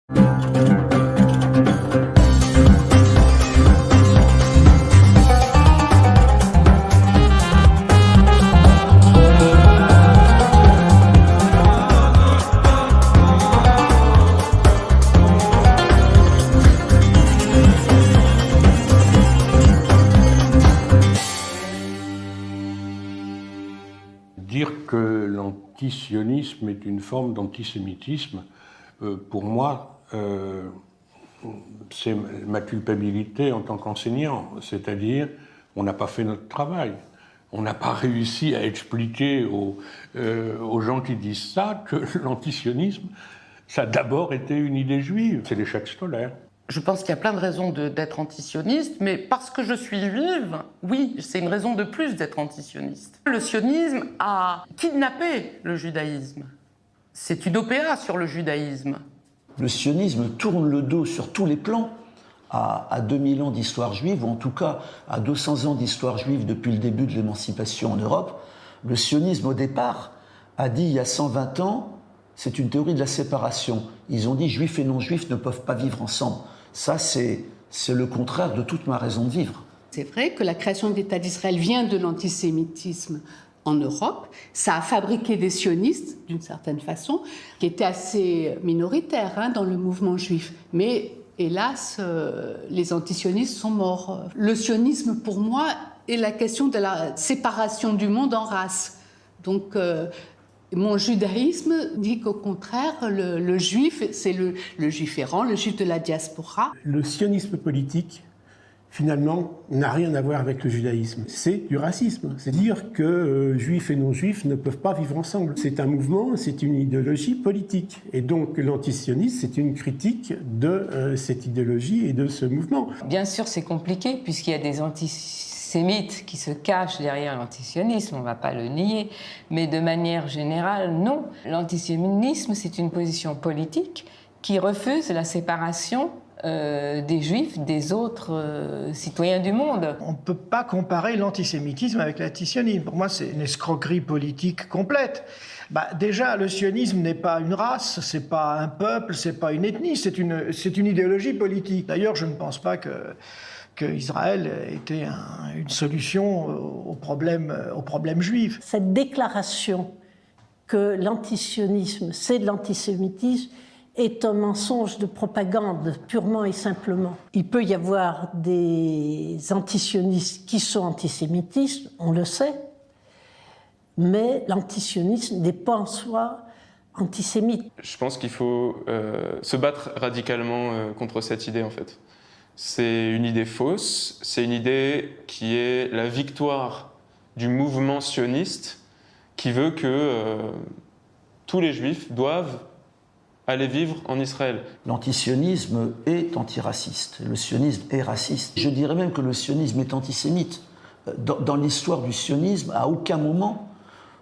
Dire que l'antisionisme est une forme d'antisémitisme, pour moi, c'est ma culpabilité en tant qu'enseignant, c'est-à-dire on n'a pas fait notre travail. On n'a pas réussi à expliquer aux gens qui disent ça que l'antisionisme, ça a d'abord été une idée juive, c'est l'échec scolaire. Je pense qu'il y a plein de raisons d'être antisioniste, mais parce que je suis juive, oui, c'est une raison de plus d'être antisioniste. Le sionisme a kidnappé le judaïsme. C'est une OPA sur le judaïsme. Le sionisme tourne le dos sur tous les plans à 2000 ans d'histoire juive, ou en tout cas à 200 ans d'histoire juive depuis le début de l'émancipation en Europe. Le sionisme, au départ, a dit il y a 120 ans, c'est une théorie de la séparation. Ils ont dit juifs et non-juifs ne peuvent pas vivre ensemble. Ça, c'est le contraire de toute ma raison de vivre. C'est vrai que la création de l'État d'Israël vient de l'antisémitisme en Europe. Ça a fabriqué des sionistes, d'une certaine façon, qui étaient assez minoritaires dans le mouvement juif. Mais hélas, les antisionistes sont morts. Le sionisme, pour moi, est la question de la séparation du monde en races. Donc, mon judaïsme dit qu'au contraire, le juif, c'est le juif errant, le juif de la diaspora. Le sionisme politique, finalement, n'a rien à voir avec le judaïsme. C'est du racisme. C'est dire que juifs et non-juifs ne peuvent pas vivre ensemble. C'est un mouvement, c'est une idéologie politique. Et donc l'antisionisme, c'est une critique de cette idéologie et de ce mouvement. Bien sûr, c'est compliqué, puisqu'il y a des antisémites qui se cachent derrière l'antisionisme, on ne va pas le nier, mais de manière générale, non. L'antisionisme, c'est une position politique qui refuse la séparation des juifs des autres citoyens du monde. On ne peut pas comparer l'antisémitisme avec l'antisionisme. Pour moi, c'est une escroquerie politique complète. Déjà, le sionisme n'est pas une race, c'est pas un peuple, c'est pas une ethnie, c'est une idéologie politique. D'ailleurs, je ne pense pas que Israël était une solution au problème juif. Cette déclaration que l'antisionisme, c'est de l'antisémitisme, est un mensonge de propagande, purement et simplement. Il peut y avoir des antisionistes qui sont antisémitistes, on le sait, mais l'antisionisme n'est pas en soi antisémite. Je pense qu'il faut se battre radicalement contre cette idée, en fait. C'est une idée fausse, c'est une idée qui est la victoire du mouvement sioniste qui veut que tous les juifs doivent aller vivre en Israël. L'antisionisme est antiraciste, le sionisme est raciste. Je dirais même que le sionisme est antisémite. Dans l'histoire du sionisme, à aucun moment,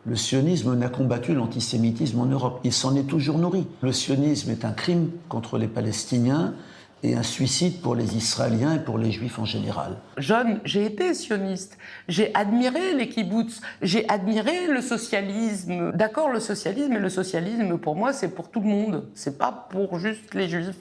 le sionisme n'a combattu l'antisémitisme en Europe. Il s'en est toujours nourri. Le sionisme est un crime contre les Palestiniens et un suicide pour les Israéliens et pour les Juifs en général. Jeune, j'ai été sioniste, j'ai admiré les kibboutz, j'ai admiré le socialisme. D'accord, le socialisme, pour moi, c'est pour tout le monde, c'est pas pour juste les Juifs.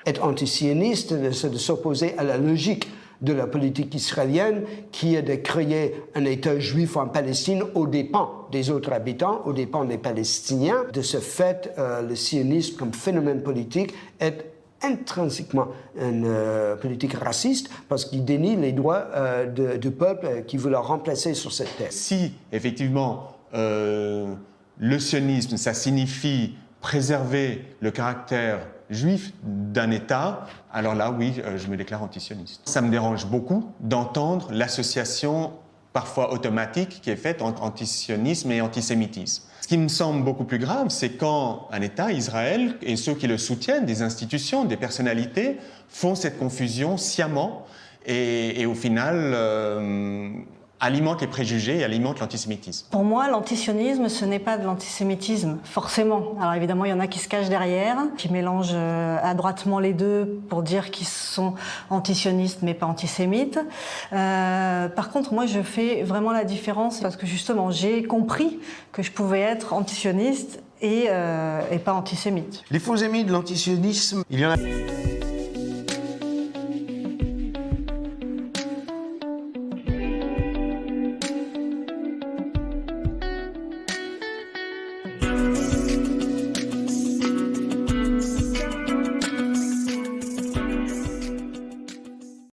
Être antisioniste, c'est de s'opposer à la logique de la politique israélienne qui est de créer un État juif en Palestine aux dépens des autres habitants, aux dépens des Palestiniens. De ce fait, le sionisme comme phénomène politique est intrinsèquement une politique raciste parce qu'il dénie les droits du peuple qui veut le remplacer sur cette terre. Si, effectivement, le sionisme, ça signifie préserver le caractère juif d'un État, alors là, oui, je me déclare antisioniste. Ça me dérange beaucoup d'entendre l'association parfois automatique qui est faite entre antisionisme et antisémitisme. Ce qui me semble beaucoup plus grave, c'est quand un État, Israël, et ceux qui le soutiennent, des institutions, des personnalités, font cette confusion sciemment et au final alimentent les préjugés et alimentent l'antisémitisme. Pour moi, l'antisionisme, ce n'est pas de l'antisémitisme, forcément. Alors évidemment, il y en a qui se cachent derrière, qui mélangent adroitement les deux pour dire qu'ils sont antisionistes mais pas antisémites. Par contre, moi, je fais vraiment la différence parce que justement, j'ai compris que je pouvais être antisioniste et pas antisémites. Les faux amis de l'antisionisme, il y en a...